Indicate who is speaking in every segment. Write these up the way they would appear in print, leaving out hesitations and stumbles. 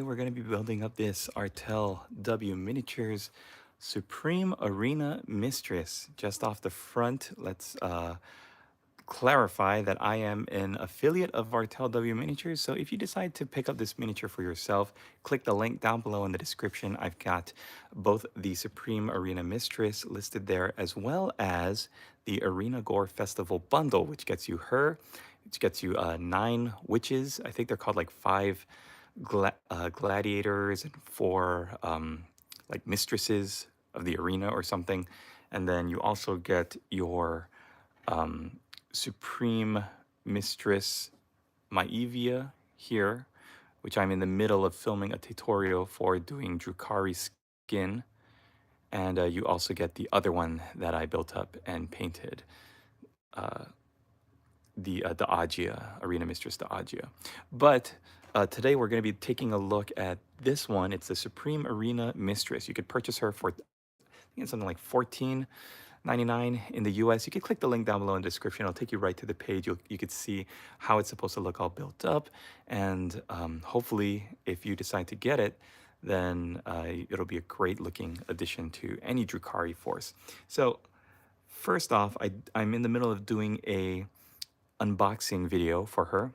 Speaker 1: we're going to be building up this Artel W Miniatures Supreme Arena Mistress. Just off the front, let's clarify that I am an affiliate of Artel W Miniatures. So if you decide to pick up this miniature for yourself, click the link down below in the description. I've got both the Supreme Arena Mistress listed there, as well as the Arena Gore Festival bundle, which gets you her, which gets you 9 witches. I think they're called like 5 gladiators and 4 like mistresses of the arena or something. And then you also get your Supreme Mistress Maivia here, which I'm in the middle of filming a tutorial for doing Drukhari skin. And you also get the other one that I built up and painted, the Agia, Arena Mistress Agia. But today we're going to be taking a look at this one. It's the Supreme Arena Mistress. You could purchase her for, I think it's something like $14.99 in the US. You could click the link down below in the description. It'll take you right to the page. You could see how it's supposed to look all built up. And hopefully, if you decide to get it, then it'll be a great looking addition to any Drukhari force. So first off, I'm in the middle of doing a unboxing video for her.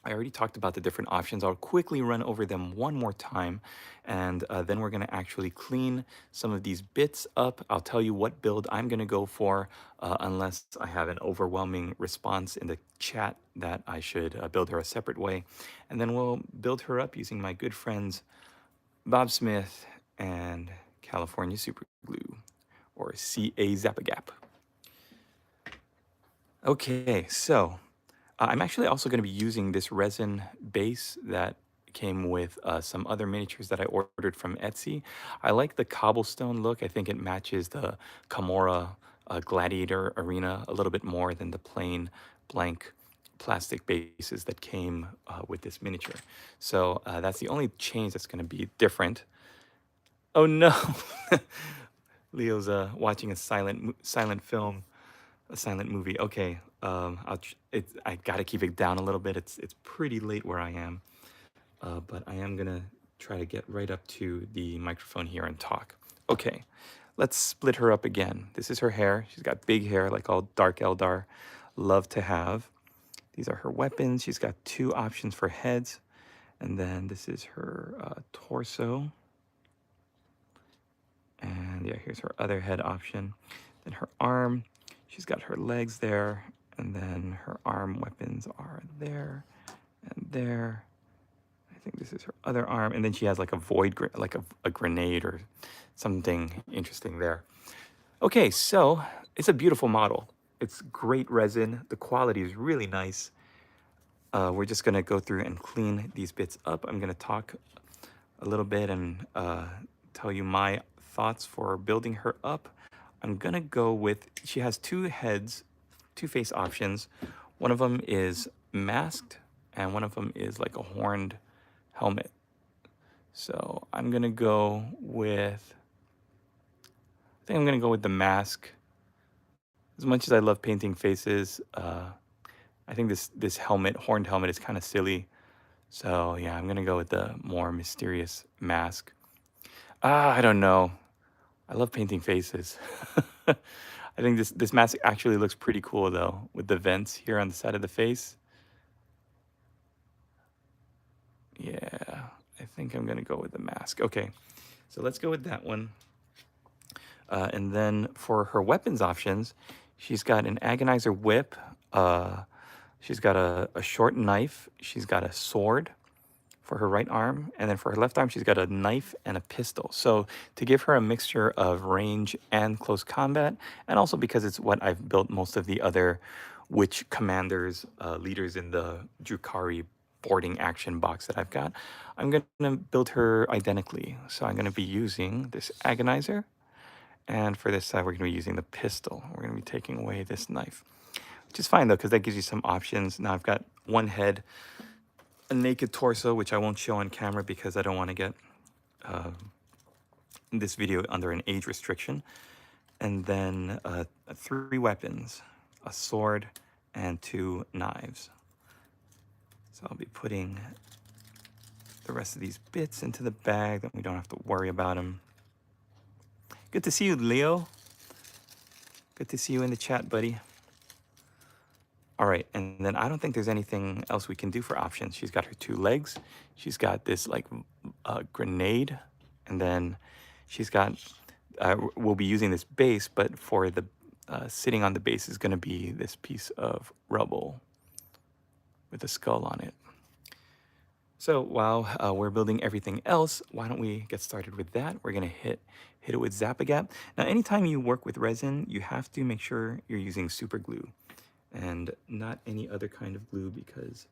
Speaker 1: I already talked about the different options. I'll quickly run over them one more time, and then we're going to actually clean some of these bits up. I'll tell you what build I'm going to go for, unless I have an overwhelming response in the chat that I should build her a separate way. And then we'll build her up using my good friends Bob Smith and California Super Glue, or CA Zapagap. Okay, so I'm actually also going to be using this resin base that came with some other miniatures that I ordered from Etsy. I like the cobblestone look. I think it matches the Camorra Gladiator Arena a little bit more than the plain blank plastic bases that came with this miniature. So that's the only change that's going to be different. Oh no! Leo's watching a silent film. A silent movie. Okay, I gotta keep it down a little bit. It's pretty late where I am, but I am gonna try to get right up to the microphone here and talk. Okay, let's split her up again. This is her hair. She's got big hair, like all Dark Eldar love to have. These are her weapons. She's got 2 options for heads, and then this is her torso. And yeah, here's her other head option. Then her arm. She's got her legs there, and then her arm weapons are there and there. I think this is her other arm, and then she has like a void, like a grenade or something interesting there. Okay, so it's a beautiful model. It's great resin. The quality is really nice. We're just gonna go through and clean these bits up. I'm gonna talk a little bit and tell you my thoughts for building her up. I'm gonna go with, she has 2 heads, 2 face options. One of them is masked, and one of them is like a horned helmet. So I'm gonna go with, I think I'm gonna go with the mask. As much as I love painting faces, I think this helmet, horned helmet, is kind of silly. So yeah, I'm gonna go with the more mysterious mask. I don't know. I love painting faces. I think this mask actually looks pretty cool though, with the vents here on the side of the face. Yeah, I think I'm gonna go with the mask. Okay, so let's go with that one. And then for her weapons options, she's got an agonizer whip. She's got a short knife. She's got a sword for her right arm, and then for her left arm, she's got a knife and a pistol. So to give her a mixture of range and close combat, and also because it's what I've built most of the other witch commanders, leaders in the Drukhari boarding action box that I've got, I'm gonna build her identically. So I'm gonna be using this agonizer, and for this side, we're gonna be using the pistol. We're gonna be taking away this knife, which is fine though, because that gives you some options. Now I've got one head, a naked torso, which I won't show on camera because I don't want to get this video under an age restriction. And then 3 weapons, a sword and 2 knives. So I'll be putting the rest of these bits into the bag, then we don't have to worry about them. Good to see you, Leo. Good to see you in the chat, buddy. All right, and then I don't think there's anything else we can do for options. She's got her 2 legs. She's got this like grenade, and then she's got, we'll be using this base, but for the sitting on the base is gonna be this piece of rubble with a skull on it. So while we're building everything else, why don't we get started with that? We're gonna hit it with Zap-A-Gap. Now, anytime you work with resin, you have to make sure you're using super glue and not any other kind of glue, because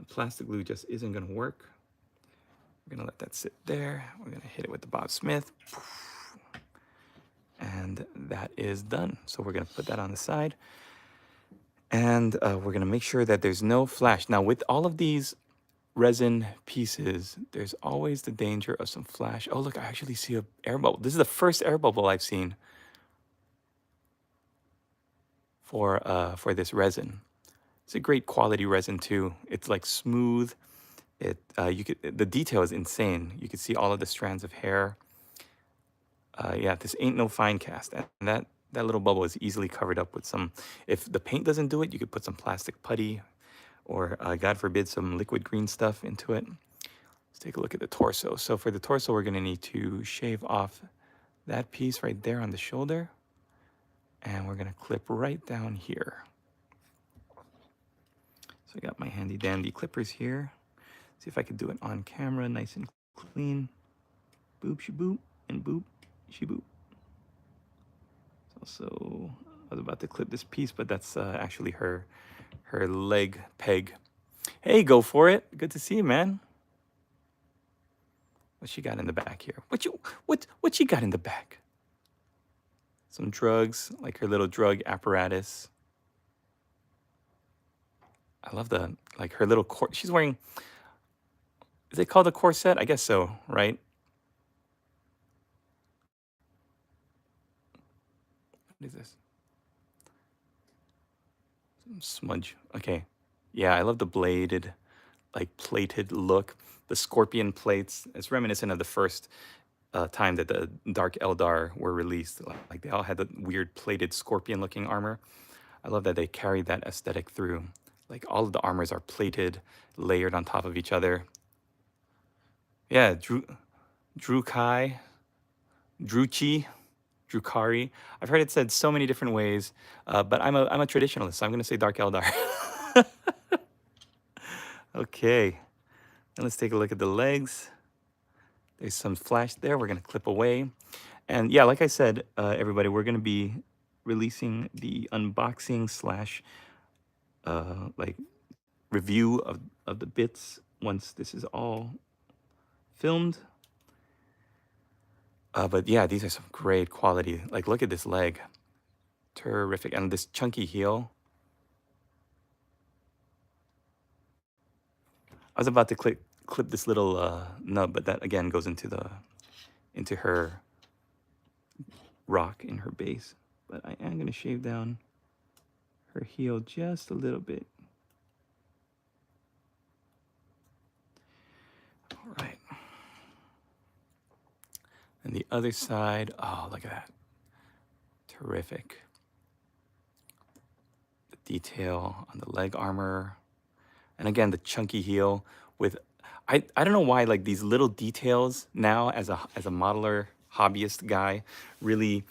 Speaker 1: plastic glue just isn't gonna work. We're gonna let that sit there. We're gonna hit it with the Bob Smith. And that is done. So we're gonna put that on the side. And we're gonna make sure that there's no flash. Now, with all of these resin pieces, there's always the danger of some flash. Oh, look, I actually see a air bubble. This is the first air bubble I've seen for this resin. It's a great quality resin too. It's like smooth. The detail is insane. You can see all of the strands of hair. Yeah, this ain't no fine cast. And that little bubble is easily covered up with some, if the paint doesn't do it, you could put some plastic putty or God forbid, some liquid green stuff into it. Let's take a look at the torso. So for the torso, we're gonna need to shave off that piece right there on the shoulder. And we're gonna clip right down here. So I got my handy dandy clippers here. See if I could do it on camera, nice and clean. Boop, she boop, and boop, she boop. So I was about to clip this piece, but that's actually her leg peg. Hey, go for it. Good to see you, man. What she got in the back here? What she got in the back? Some drugs, like her little drug apparatus. I love her little she's wearing, is it called a corset? I guess so, right? What is this? Some smudge. Okay. Yeah, I love the bladed, like plated look. The scorpion plates. It's reminiscent of the first time that the Dark Eldar were released. Like they all had the weird plated scorpion-looking armor. I love that they carried that aesthetic through. Like all of the armors are plated, layered on top of each other. Yeah, Drukai, Druchi, Drukari. I've heard it said so many different ways, but I'm a traditionalist, so I'm gonna say Dark Eldar. Okay, and let's take a look at the legs. There's some flash there. We're gonna clip away. And yeah, like I said, everybody, we're gonna be releasing the unboxing slash like review of the bits once this is all filmed. But yeah, these are some great quality. Like, look at this leg. Terrific. And this chunky heel. I was about to clip this little nub, but that again goes into her rock in her base. But I am gonna shave down her heel just a little bit. All right. And the other side, oh, look at that. Terrific. The detail on the leg armor. And again, the chunky heel with, I don't know why, like these little details now as a modeler, hobbyist guy, really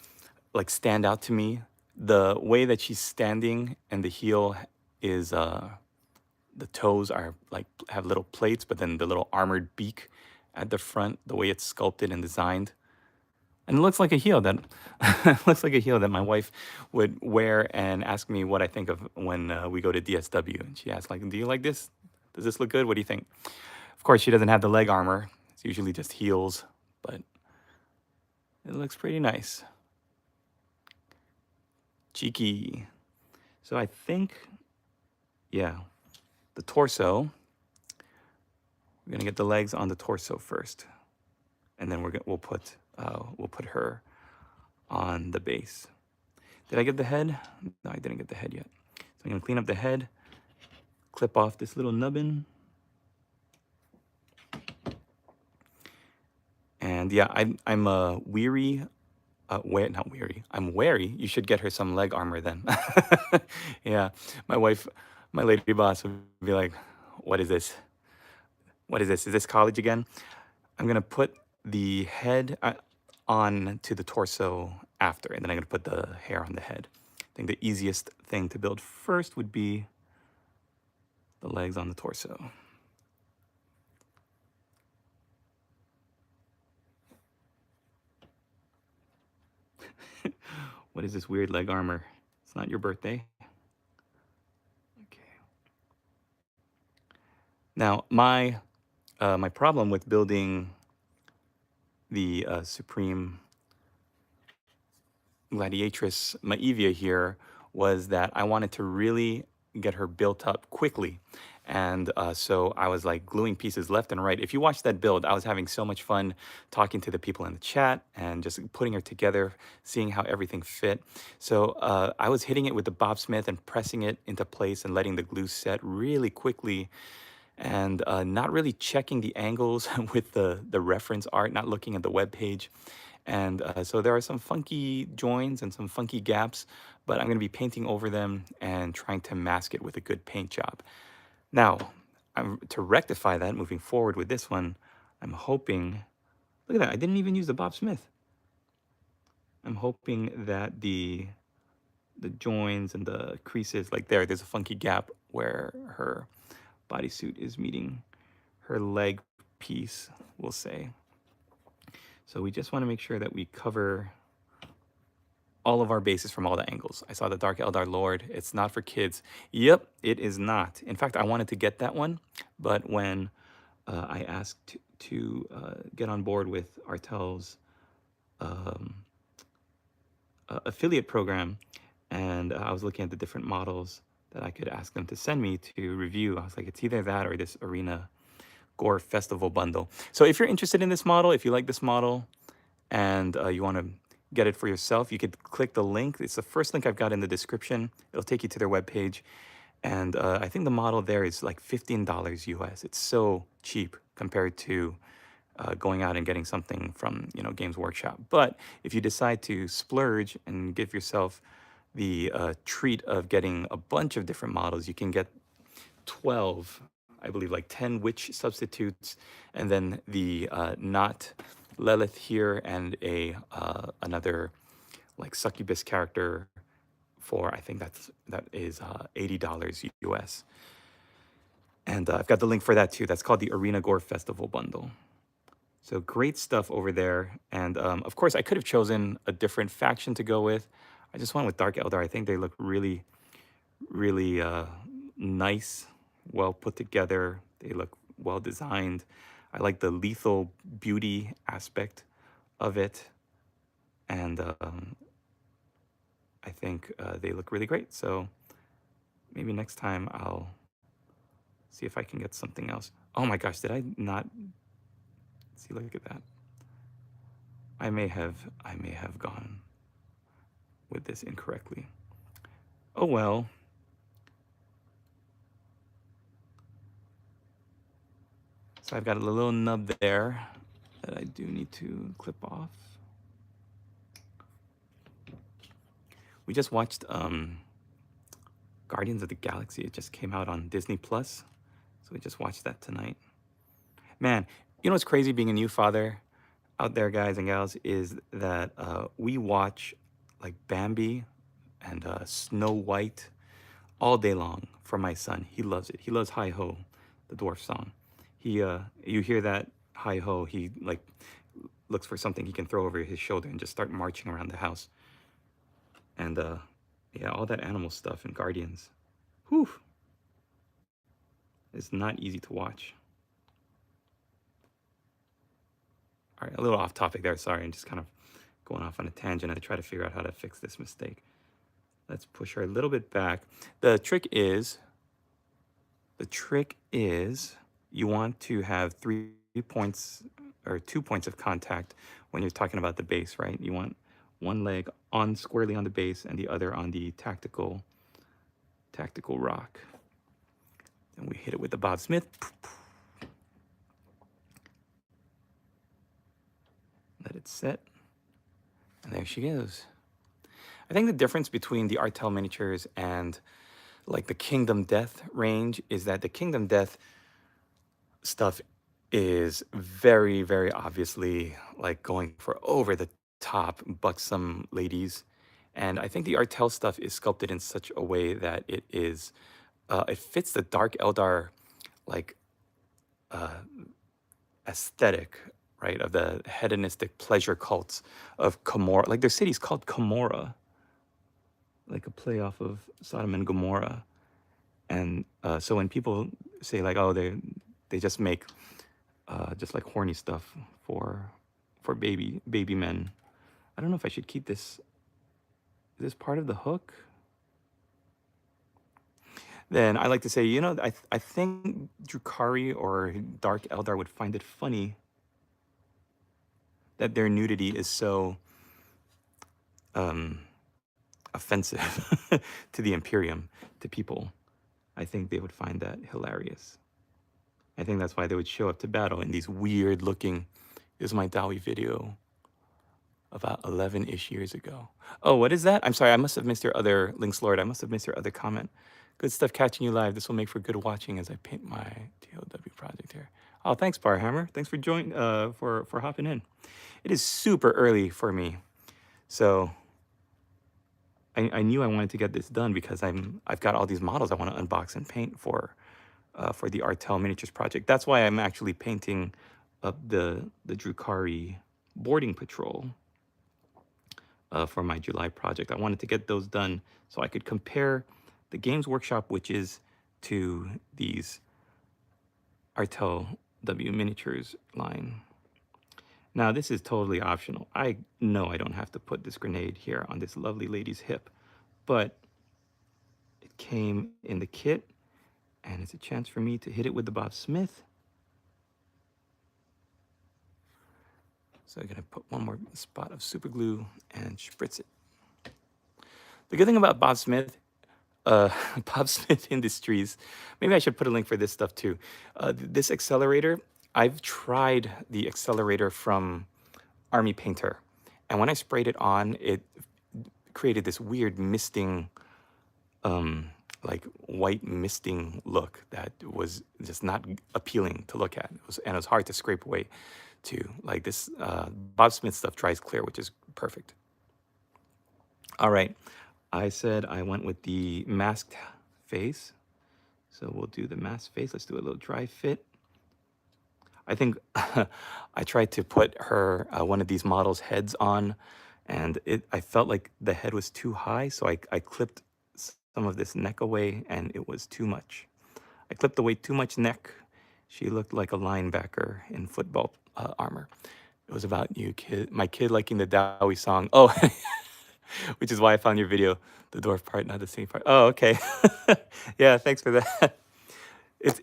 Speaker 1: like stand out to me. The way that she's standing and the heel is, the toes are like, have little plates, but then the little armored beak at the front, the way it's sculpted and designed. And it looks like a heel that looks like a heel that my wife would wear and ask me what I think of when we go to DSW. And she asks, like, do you like this? Does this look good? What do you think? Of course, she doesn't have the leg armor. It's usually just heels, but it looks pretty nice. Cheeky. So I think, yeah, the torso. We're gonna get the legs on the torso first, and then we'll put her on the base. Did I get the head? No, I didn't get the head yet. So I'm gonna clean up the head, clip off this little nubbin. And yeah, I'm weary. Not weary. I'm wary. You should get her some leg armor then. Yeah, my wife, my lady boss would be like, "What is this? What is this? Is this college again?" I'm gonna put the head on to the torso after, and then I'm gonna put the hair on the head. I think the easiest thing to build first would be the legs on the torso. What is this weird leg armor? It's not your birthday. Okay. Now, my problem with building the Supreme Gladiatrix Maevia here was that I wanted to really get her built up quickly. And so I was like gluing pieces left and right. If you watch that build, I was having so much fun talking to the people in the chat and just putting her together, seeing how everything fit. So I was hitting it with the Bob Smith and pressing it into place and letting the glue set really quickly, and not really checking the angles with the reference art, not looking at the web page. And so there are some funky joins and some funky gaps, but I'm going to be painting over them and trying to mask it with a good paint job. Now, to rectify that moving forward with this one, I'm hoping, look at that, I didn't even use the Bob Smith. I'm hoping that the joins and the creases, like there's a funky gap where her bodysuit is meeting her leg piece, we'll say. So we just want to make sure that we cover all of our bases from all the angles. I saw the Dark Eldar Lord. It's not for kids. Yep, it is not. In fact, I wanted to get that one, but when I asked to get on board with Artel's affiliate program, and I was looking at the different models that I could ask them to send me to review, I was like, it's either that or this Arena Gore Festival bundle. So if you're interested in this model, if you like this model, and you want to get it for yourself, you could click the link. It's the first link I've got in the description. It'll take you to their webpage. And I think the model there is like $15 US. It's so cheap compared to going out and getting something from Games Workshop. But if you decide to splurge and give yourself the treat of getting a bunch of different models, you can get 12, I believe, like 10 witch substitutes, and then the not Lilith here, and another like succubus character for, I think that is $80 US. And I've got the link for that too. That's called the Arena Gore Festival bundle. So great stuff over there. And of course, I could have chosen a different faction to go with. I just went with Dark Eldar. I think they look really, really nice, well put together. They look well designed. I like the lethal beauty aspect of it. And I think they look really great. So maybe next time I'll see if I can get something else. Oh my gosh, did I not see? Look at that. I may have gone with this incorrectly. Oh well. So I've got a little nub there that I do need to clip off. We just watched Guardians of the Galaxy. It just came out on Disney Plus. So we just watched that tonight. Man, you know what's crazy being a new father out there, guys and gals, is that we watch like Bambi and Snow White all day long for my son. He loves it. He loves Hi Ho, the dwarf song. You hear that Hi Ho, he like looks for something he can throw over his shoulder and just start marching around the house. And yeah, all that animal stuff and Guardians, whew, it's not easy to watch. All right, a little off topic there, sorry. I'm just kind of going off on a tangent. I try to figure out how to fix this mistake. Let's push her a little bit back. The trick is you want to have 3 points or 2 points of contact when you're talking about the base, right? You want one leg squarely on the base and the other on the tactical rock. And we hit it with the Bob Smith. Let it set. And there she goes. I think the difference between the Artel miniatures and like the Kingdom Death range is that the Kingdom Death stuff is very, very obviously like going for over the top, buxom ladies. And I think the Artel stuff is sculpted in such a way that it fits the Dark Eldar like uh, aesthetic, right? Of the hedonistic pleasure cults of Comorra. Like their city's called Comorra, like a play off of Sodom and Gomorrah. And so when people say like, oh, they just make just like horny stuff for baby men. I don't know if I should keep this. Is this part of the hook? Then I like to say, I think Drukari or Dark Eldar would find it funny that their nudity is so um, offensive to the Imperium, to people. I think they would find that hilarious. I think that's why they would show up to battle in these weird looking. This is my Dowie video about 11-ish years ago. Oh, what is that? I'm sorry, I must have missed your other links, Lord. I must have missed your other comment. Good stuff catching you live. This will make for good watching as I paint my TOW project here. Oh, thanks, Barhammer. Thanks for for hopping in. It is super early for me, so I knew I wanted to get this done because I've got all these models I want to unbox and paint for the Artel miniatures project. That's why I'm actually painting up the Drukari boarding patrol for my July project. I wanted to get those done so I could compare the Games Workshop witches to these Artel W miniatures line. Now this is totally optional. I know I don't have to put this grenade here on this lovely lady's hip, but it came in the kit and it's a chance for me to hit it with the Bob Smith. So I'm gonna put one more spot of super glue and spritz it. The good thing about Bob Smith, Bob Smith Industries, maybe I should put a link for this stuff too. This accelerator, I've tried the accelerator from Army Painter, and when I sprayed it on, it created this weird misting, like white misting look that was just not appealing to look at. And it was hard to scrape away too. Like this Bob Smith stuff dries clear, which is perfect. All right, I said I went with the masked face. So we'll do the masked face. Let's do a little dry fit. I think I tried to put her, one of these models' heads on, and I felt like the head was too high, so I clipped some of this neck away, and it was too much. I clipped away too much neck. She looked like a linebacker in football armor. It was about you, kid. My kid liking the Dowie song. Oh, which is why I found your video. The dwarf part, not the singing part. Oh, okay. Yeah, thanks for that.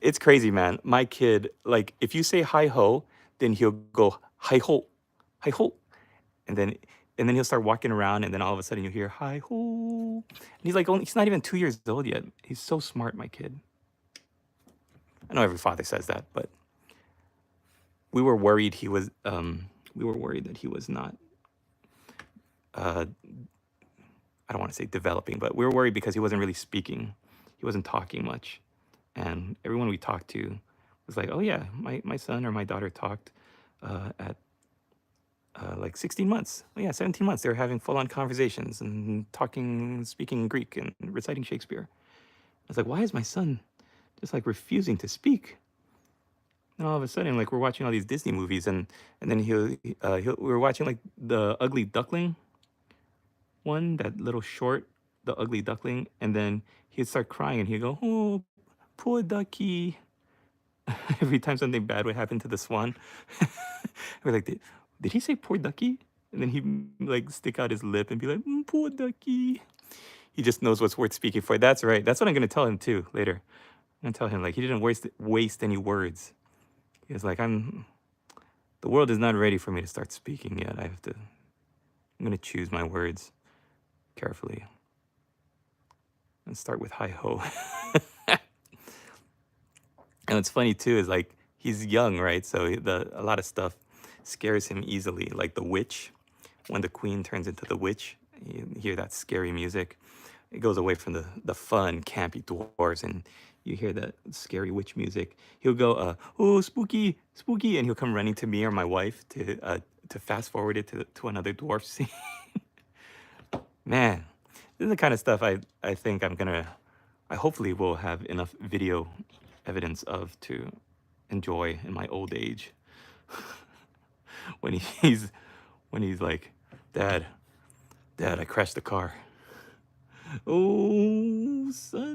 Speaker 1: It's crazy, man. My kid, like, if you say hi ho, then he'll go hi ho, and then he'll start walking around, and then all of a sudden you hear hi ho, and he's like, he's not even 2 years old yet. He's so smart, my kid. I know every father says that, but we were worried he was. We were worried that he was not. I don't want to say developing, but we were worried because he wasn't really speaking. He wasn't talking much. And everyone we talked to was like, oh yeah, my son or my daughter talked at like 16 months. Oh yeah, 17 months. They were having full-on conversations and speaking Greek and reciting Shakespeare. I was like, why is my son just like refusing to speak? And all of a sudden, like we're watching all these Disney movies, and then we were watching like the Ugly Duckling one, that little short, the Ugly Duckling, and then he'd start crying and he'd go, oh, poor ducky. Every time something bad would happen to the swan, we're like, did he say poor ducky? And then he'd like stick out his lip and be like, poor ducky. He just knows what's worth speaking for. That's right. That's what I'm going to tell him too later. I'm going to tell him like he didn't waste any words. He was like, the world is not ready for me to start speaking yet. I'm going to choose my words carefully and start with hi ho. And what's funny too is like he's young, right? So a lot of stuff scares him easily, like the witch. When the queen turns into the witch, you hear that scary music. It goes away from the fun, campy dwarves, and you hear that scary witch music. He'll go, oh, spooky, spooky, and he'll come running to me or my wife to fast forward it to another dwarf scene. Man, this is the kind of stuff I think I hopefully will have enough video evidence of to enjoy in my old age. when he's when he's like, Dad, I crashed the car. Oh, son.